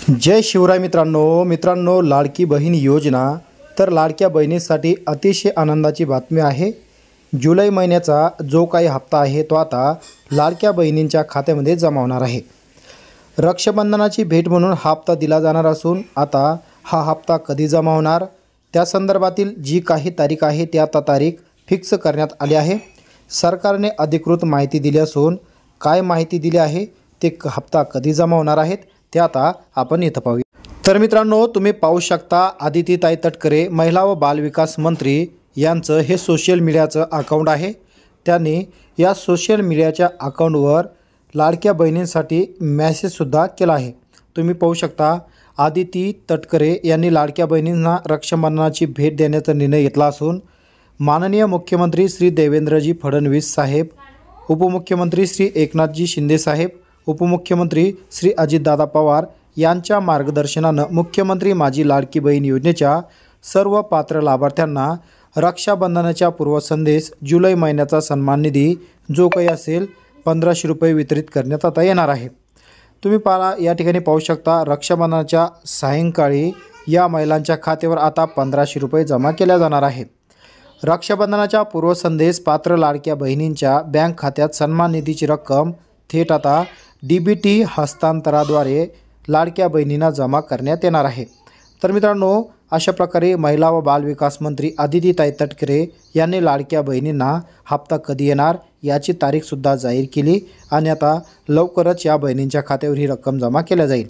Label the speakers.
Speaker 1: जय शिवराय मित्रांनो लाडकी बहीण योजना तर लाडक्या बहिणीसाठी अतिशय आनंदाची बातमी आहे। जुलै महिन्याचा जो काही हप्ता आहे तो आता लाडक्या बहिणींच्या खात्यामध्ये जमा होणार आहे। रक्षाबंधनाची भेट म्हणून हा हप्ता दिला जाणार असून आता हा हप्ता कधी जमा होणार त्या संदर्भातील जी काही तारीख आहे ती आता तारीख फिक्स करण्यात आली आहे। सरकारने अधिकृत माहिती दिली असून काय माहिती दिली आहे ते हप्ता कधी जमा होणार आहेत ते आता आपण इथं पाहूया। तर मित्रांनो तुम्ही पाहू शकता आदितीताई तटकरे महिला व बालविकास मंत्री यांचं हे सोशल मीडियाचं अकाउंट आहे। त्यांनी या सोशल मीडियाच्या अकाउंटवर लाडक्या बहिणींसाठी मेसेजसुद्धा केला आहे। तुम्ही पाहू शकता आदिती तटकरे यांनी लाडक्या बहिणींना रक्षाबंधनाची भेट देण्याचा निर्णय घेतला असून माननीय मुख्यमंत्री श्री देवेंद्रजी फडणवीस साहेब, उपमुख्यमंत्री श्री एकनाथजी शिंदे साहेब, उपमुख्यमंत्री श्री अजितदादा पवार यांच्या मार्गदर्शनानं मुख्यमंत्री माझी लाडकी बहीण योजनेच्या सर्व पात्र लाभार्थ्यांना रक्षाबंधनाच्या पूर्वसंध्येस जुलै महिन्याचा सन्मान निधी जो काही असेल 1500 रुपये वितरित करण्यात आता येणार आहे। तुम्ही या ठिकाणी पाहू शकता रक्षाबंधनाच्या सायंकाळी या महिलांच्या खात्यावर आता 1500 रुपये जमा केल्या जाणार आहेत। रक्षाबंधनाच्या पूर्वसंध्येस पात्र लाडक्या बहिणींच्या बँक खात्यात सन्मान निधीची रक्कम थेट आता DBT हस्तांतराद्वारे लाडक्या बहिणींना जमा करण्यात येणार आहे। तर मित्रांनो अशा प्रकारे महिला व बालविकास मंत्री आदितीताई तटकरे यांनी लाडक्या बहिणींना हप्ता कधी येणार याची तारीखसुद्धा जाहीर केली आणि आता लवकरच या बहिणींच्या खात्यावर ही रक्कम जमा केल्या जाईल।